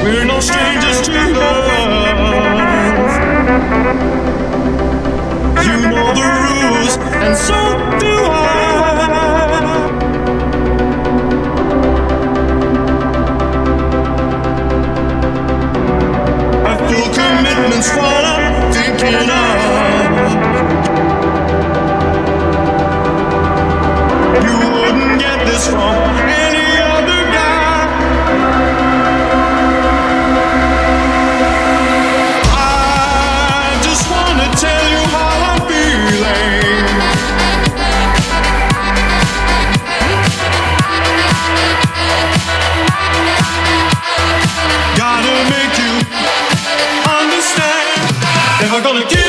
We're no strangers to love. You know the rules, and so do I. I feel commitment's what I'm thinking of. You wouldn't get this from any other guy. I just wanna tell you how I'm feeling. Gotta make you understand. If I'm gonna give